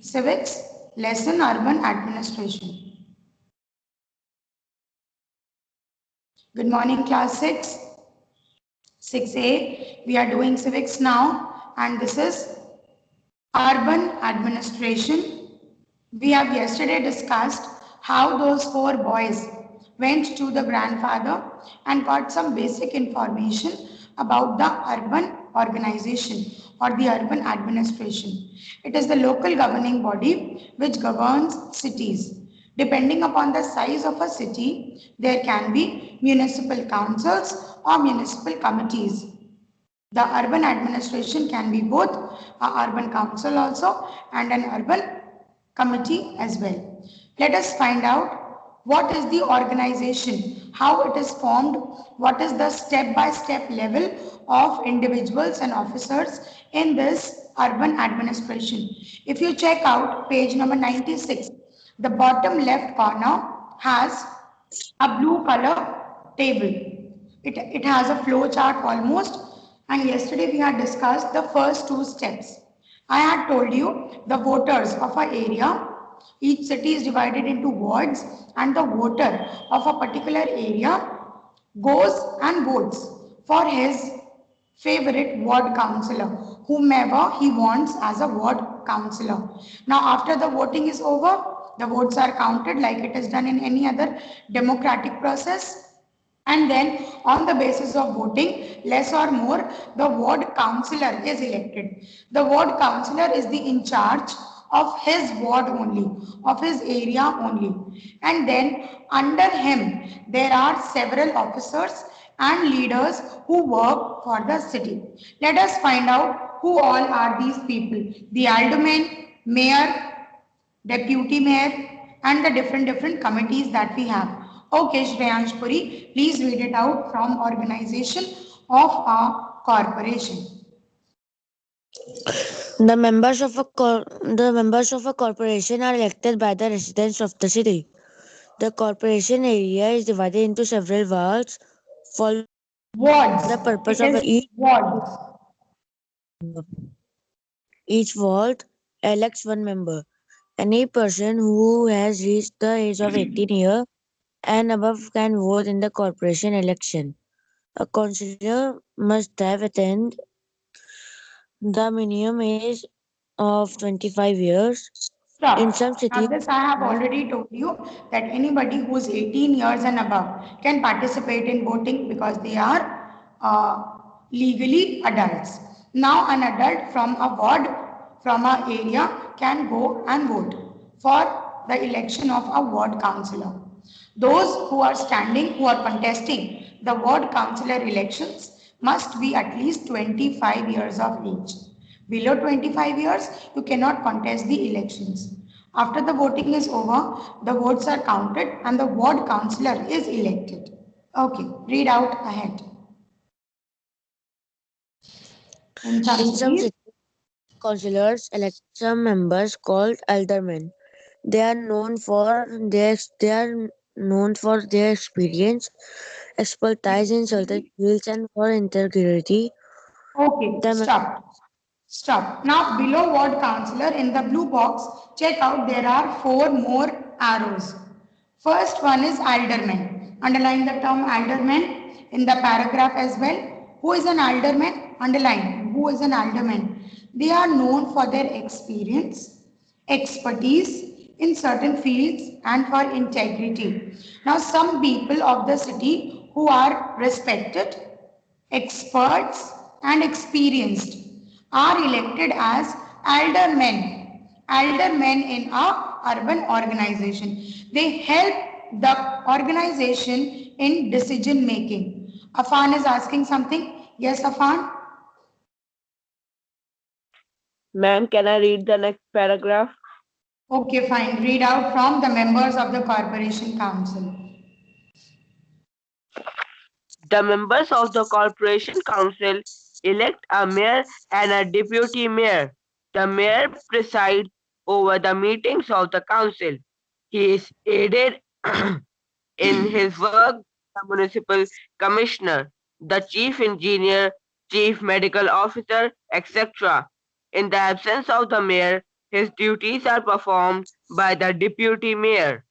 Civics, lesson urban administration. Good morning, class 6. 6A. We are doing civics now, and this is urban administration. We have yesterday discussed how those four boys went to the grandfather and got some basic information about the urban organization or the urban administration. It is the local governing body which governs cities. Depending upon the size of a city, there can be municipal councils or municipal committees. The urban administration can be both a urban council also and an urban committee as well. Let us find out what is the organization, how it is formed, what is the step-by-step level of individuals and officers in this urban administration. If you check out page number 96, the bottom left corner has a blue color table. It has a flow chart almost, and yesterday we had discussed the first two steps. I had told you the voters of an area, each city is divided into wards, and the voter of a particular area goes and votes for his favorite ward councillor, whomever he wants as a ward councillor. Now, after the voting is over, the votes are counted like it is done in any other democratic process. And then on the basis of voting, less or more, the ward councillor is elected. The ward councillor is the in charge of his ward only, of his area only. And then under him, there are several officers and leaders who work for the city. Let us find out who all are these people. The alderman, mayor, deputy mayor, and the different committees that we have. Okay, Shreyansh Puri, please read it out from organization of a corporation. The members of a corporation are elected by the residents of the city. The corporation area is divided into several wards for the purpose of Wards. It is wards. each ward elects one member. Any person who has reached the age of 18 years and above can vote in the corporation election. A councillor must have attained the minimum age of 25 years. In some Stop. Now cities, this I have already told you that anybody who is 18 years and above can participate in voting because they are legally adults. Now an adult from a ward, from a area can go and vote for the election of a ward councillor. Those who are standing, who are contesting the ward councillor elections must be at least 25 years of age. Below 25 years, you cannot contest the elections. After the voting is over, the votes are counted and the ward councillor is elected. Okay, read out ahead. In some in some cities, cities, councillors elect some members called aldermen. They are known for their experience, expertise in certain fields, and for integrity. okay, The stop. Stop. Now below ward councillor in the blue box, check out there are four more arrows. First one is alderman. Underline the term alderman in the paragraph as well. Who is an alderman? Underline. Who is an alderman? They are known for their experience, expertise in certain fields and for integrity. Now some people of the city who are respected, experts and experienced are elected as aldermen in a urban organization. They help the organization in decision making. Afan is asking something. Yes, Afan. Ma'am, can I read the next paragraph? Okay, fine. Read out from the members of the corporation council. The members of the Corporation Council elect a mayor and a deputy mayor. The mayor presides over the meetings of the council. He is aided in his work by the municipal commissioner, the chief engineer, chief medical officer, etc. In the absence of the mayor, His duties are performed by the deputy mayor.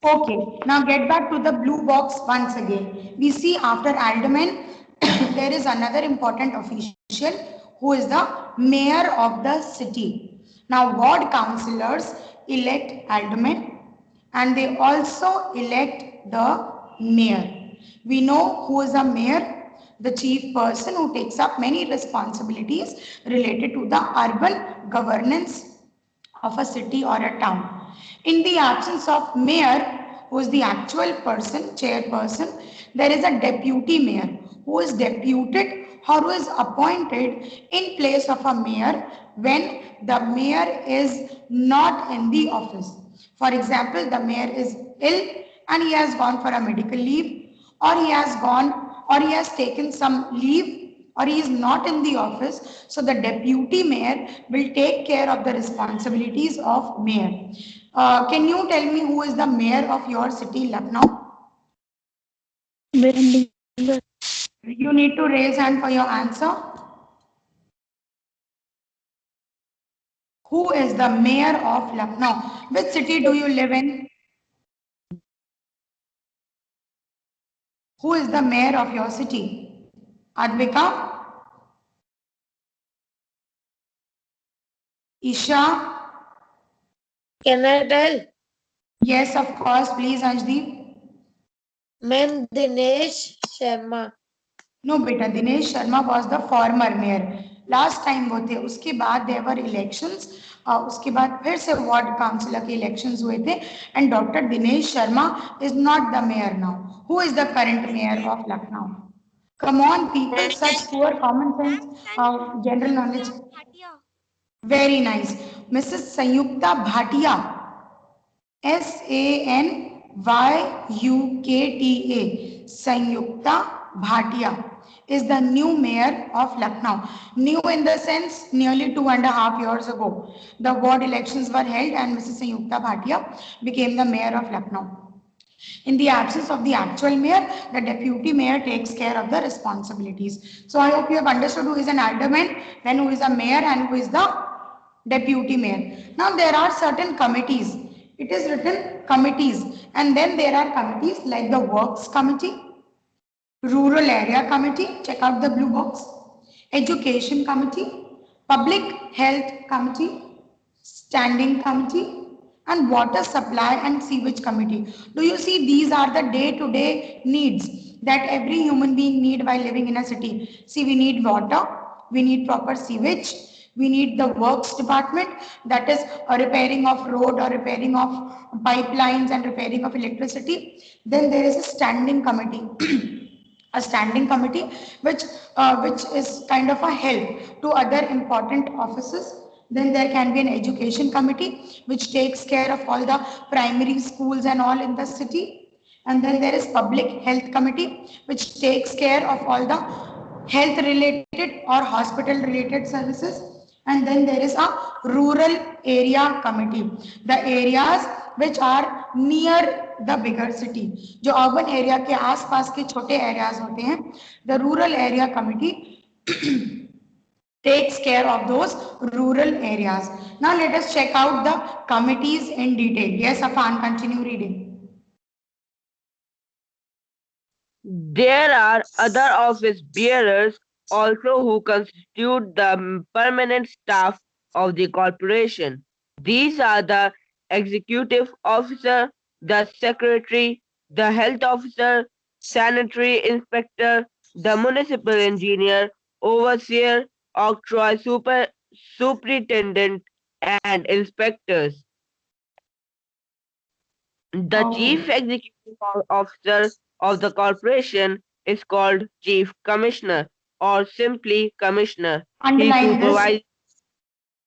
Okay, now get back to the blue box once again. We see after alderman, there is another important official who is the mayor of the city. Now, ward councillors elect alderman and they also elect the mayor. We know who is a mayor, the chief person who takes up many responsibilities related to the urban governance of a city or a town. In the absence of mayor, who is the actual person, chairperson, there is a deputy mayor who is deputed or who is appointed in place of a mayor when the mayor is not in the office. For example, the mayor is ill and he has gone for a medical leave, or he has gone or he has taken some leave, or he is not in the office, so the deputy mayor will take care of the responsibilities of mayor. Can you tell me who is the mayor of your city, Lucknow? You need to raise hand for your answer. Who is the mayor of Lucknow? Which city do you live in? Who is the mayor of your city? Advika? Isha? Can I tell? Yes, of course. Please, Anjdeep. Ma'am Dinesh Sharma. No बेटा Dinesh Sharma was the former mayor last time वो थे उसके बाद देवर elections उसके बाद फिर से ward councillor के इलेक्शंस हुए थे and doctor Dinesh Sharma is not the mayor now who is the current mayor of Lucknow come on people such poor common sense general knowledge very nice missus Sanyukta Bhatia SANYUKTA, Sanyukta Bhatia is the new mayor of Lucknow. New in the sense, nearly 2.5 years ago, the ward elections were held and Mrs. Sanyukta Bhatia became the mayor of Lucknow. In the absence of the actual mayor, the deputy mayor takes care of the responsibilities. So I hope you have understood who is an alderman, then who is a mayor and who is the deputy mayor. Now there are certain committees. It is written committees and then there are committees like the works committee, rural area committee, check out the blue box, education committee, public health committee, standing committee and water supply and sewage committee. Do you see these are the day-to-day needs that every human being need while living in a city? See, we need water, we need proper sewage, we need the works department, that is a repairing of road or repairing of pipelines and repairing of electricity. Then there is a standing committee. A standing committee which is kind of a help to other important offices. Then there can be an education committee which takes care of all the primary schools and all in the city. And then there is public health committee which takes care of all the health related or hospital related services. And then there is a rural area committee, the areas which are near the bigger city, जो urban area के आसपास के छोटे areas होते हैं, the rural area committee takes care of those rural areas. Now let us check out the committees in detail. Yes, Afan, continue reading. There are other office bearers also who constitute the permanent staff of the corporation. These are the executive officer, the secretary, the health officer, sanitary inspector, the municipal engineer, overseer, octroi superintendent, and inspectors. The chief Okay. executive officer of the corporation is called chief commissioner or simply commissioner. He Underline this. supervises.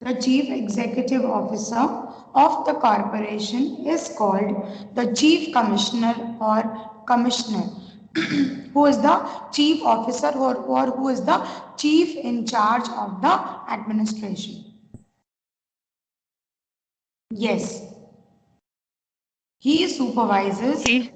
The chief executive officer of the corporation is called the chief commissioner or commissioner. Who is the chief officer or who is the chief in charge of the administration? Yes, he supervises. He,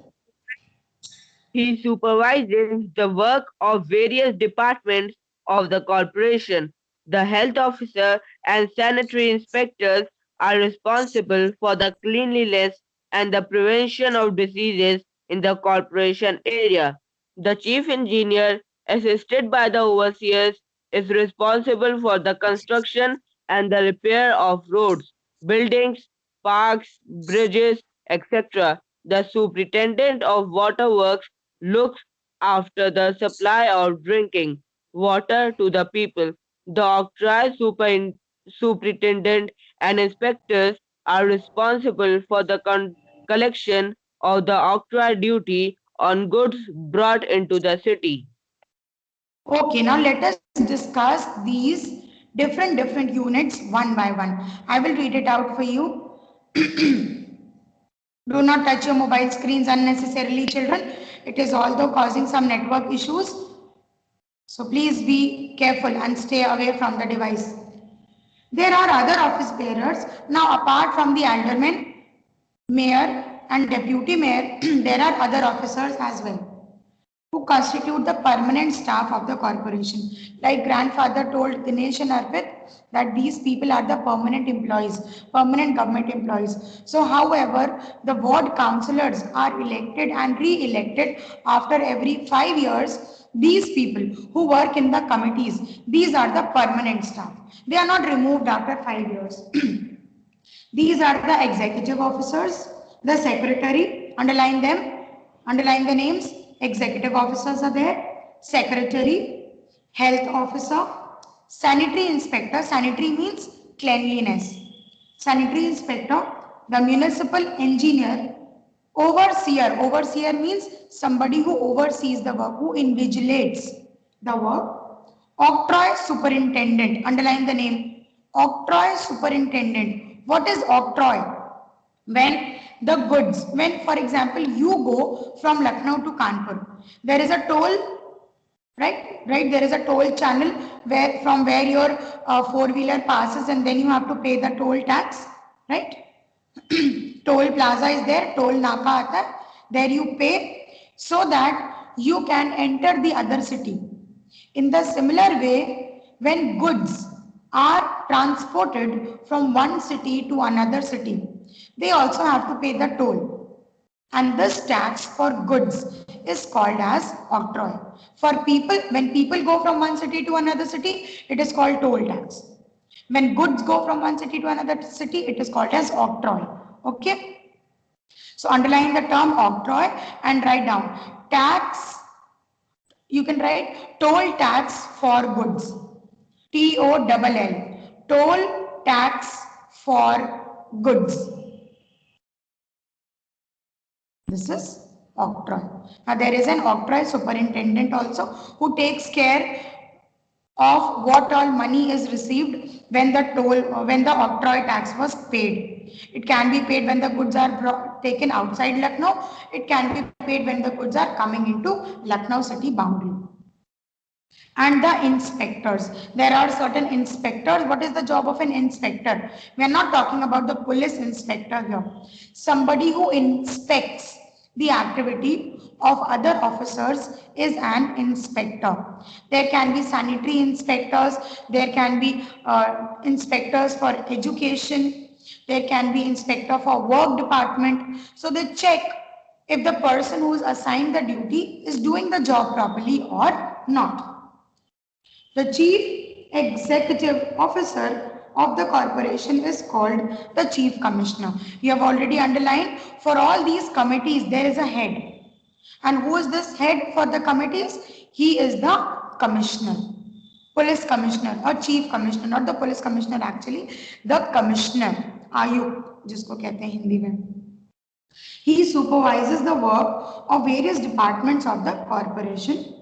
he supervises the work of various departments of the corporation. The health officer and sanitary inspectors are responsible for the cleanliness and the prevention of diseases in the corporation area. The chief engineer, assisted by the overseers, is responsible for the construction and the repair of roads, buildings, parks, bridges, etc. The superintendent of waterworks looks after the supply of drinking water to the people. The octroi superintendent and inspectors are responsible for the collection of the octroi duty on goods brought into the city. Okay, now let us discuss these different units one by one. I will read it out for you. Do not touch your mobile screens unnecessarily, children. It is although causing some network issues. So please be careful and stay away from the device. There are other office bearers. Now, apart from the alderman, mayor, and deputy mayor, there are other officers as well who constitute the permanent staff of the corporation. Like grandfather told Dinesh and Arpit that these people are the permanent employees, permanent government employees. So, however, the ward councillors are elected and re-elected after every 5 years. These people who work in the committees, these are the permanent staff. They are not removed after 5 years. These are the executive officers, the secretary, underline the names. Executive officers are there, secretary, health officer, sanitary inspector. Sanitary means cleanliness. Sanitary inspector, the municipal engineer, overseer. Overseer means somebody who oversees the work, who invigilates the work. Octroi superintendent, underline the name. Octroi superintendent. What is octroi? When the goods, when for example you go from Lucknow to Kanpur, there is a toll, right, there is a toll channel where from where your four-wheeler passes, and then you have to pay the toll tax, right? Toll plaza is there, toll naka aata hai, there you pay so that you can enter the other city. In the similar way, when goods are transported from one city to another city, they also have to pay the toll, and this tax for goods is called as octroi. For people, when people go from one city to another city, it is called toll tax. When goods go from one city to another city, it is called as octroi. Okay, so underline the term octroi and write down tax. You can write toll tax for goods, TOLL, toll tax for goods. This is octroi. Now there is an octroi superintendent also who takes care of what all money is received when when the octroi tax was paid. It can be paid when the goods are taken outside Lucknow. It can be paid when the goods are coming into Lucknow city boundary. And the inspectors, there are certain inspectors. What is the job of an inspector? We are not talking about the police inspector here. Somebody who inspects the activity of other officers is an inspector. There can be sanitary inspectors, there can be inspectors for education, there can be inspector for work department. So they check if the person who is assigned the duty is doing the job properly or not. The chief executive officer of the corporation is called the chief commissioner. You have already underlined, for all these committees there is a head. And who is this head for the committees? He is the commissioner, police commissioner or chief commissioner, not the police commissioner actually, the commissioner, आयुक्त जिसको कहते हैं हिंदी में. He supervises the work of various departments of the corporation.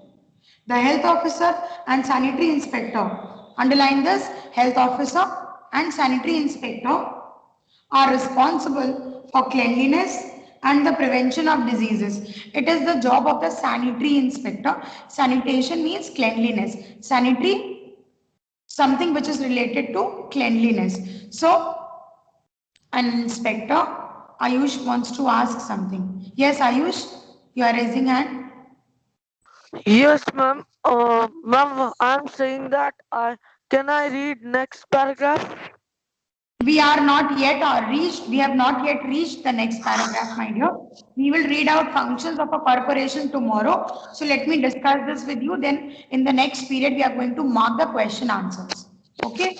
The health officer and sanitary inspector, underline this, health officer and sanitary inspector are responsible for cleanliness and the prevention of diseases. It is the job of the sanitary inspector. Sanitation means cleanliness. Sanitary, something which is related to cleanliness. So, an inspector, Ayush wants to ask something. Yes, Ayush, you are raising hand. Yes, ma'am. Ma'am, I'm saying that I read next paragraph? We are not yet reached, we have not yet reached the next paragraph, my dear. We will read out functions of a corporation tomorrow. So let me discuss this with you. Then in the next period, we are going to mark the question answers. Okay.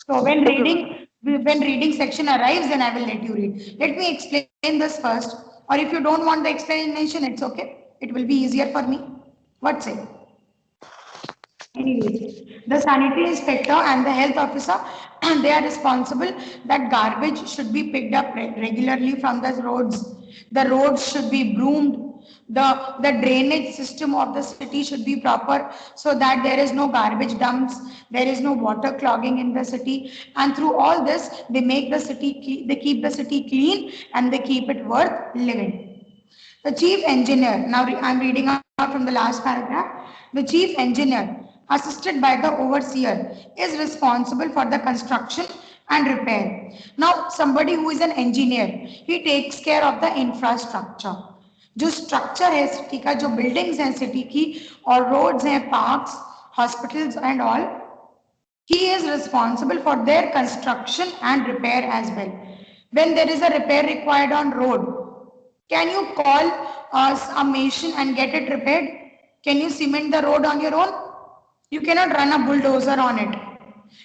So Okay, ma'am. when reading section arrives, then I will let you read. Let me explain this first. Or if you don't want the explanation, it's okay. It will be easier for me. What say? Anyways, the sanitary inspector and the health officer, they are responsible that garbage should be picked up regularly from the roads. The roads should be broomed. The drainage system of the city should be proper so that there is no garbage dumps, there is no water clogging in the city. And through all this, they keep the city clean and they keep it worth living. The chief engineer, now I'm reading out from the last paragraph. The chief engineer, assisted by the overseer, is responsible for the construction and repair. Now, somebody who is an engineer, he takes care of the infrastructure. जो structure है city का, जो buildings हैं city की और roads हैं, parks, hospitals and all, he is responsible for their construction and repair as well. When there is a repair required on road, can you call a mason and get it repaired? Can you cement the road on your own? You cannot run a bulldozer on it.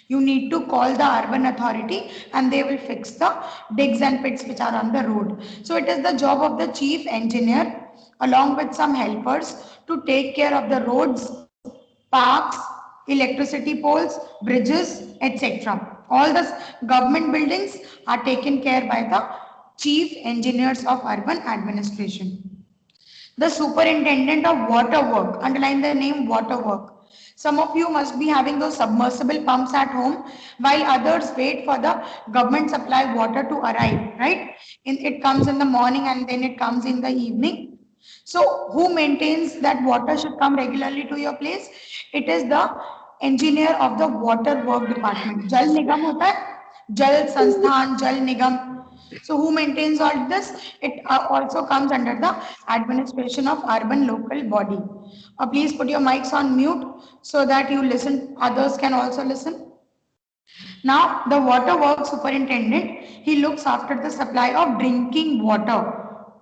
You need to call the urban authority and they will fix the digs and pits which are on the road. So it is the job of the chief engineer along with some helpers to take care of the roads, parks, electricity poles, bridges, etc. All the government buildings are taken care by the chief engineers of urban administration. The superintendent of water work, underline the name water work. Some of you must be having those submersible pumps at home while others wait for the government supply water to arrive, right? It comes in the morning and then it comes in the evening. So who maintains that water should come regularly to your place? It is the engineer of the water work department. Jal Nigam hota hai? Jal Sansthan, Jal Nigam. So who maintains all this? It also comes under the administration of urban local body. Please put your mics on mute so that you listen, others can also listen. Now, the water works superintendent, he looks after the supply of drinking water.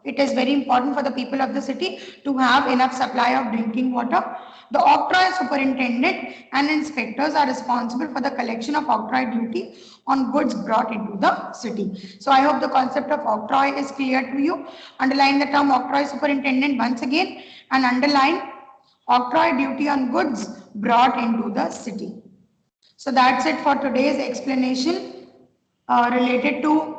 It is very important for the people of the city to have enough supply of drinking water. The octroi superintendent and inspectors are responsible for the collection of octroi duty on goods brought into the city. So I hope the concept of octroi is clear to you. Underline the term octroi superintendent once again and underline octroi duty on goods brought into the city. So that's it for today's explanation related to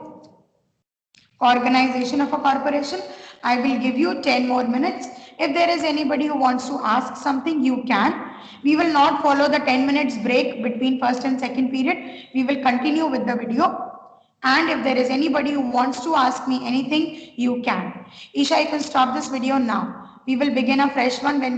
organization of a corporation. I will give you 10 more minutes. If there is anybody who wants to ask something, you can. We will not follow the 10 minutes break between first and second period. We will continue with the video. And if there is anybody who wants to ask me anything, you can. Isha, you can stop this video now. We will begin a fresh one when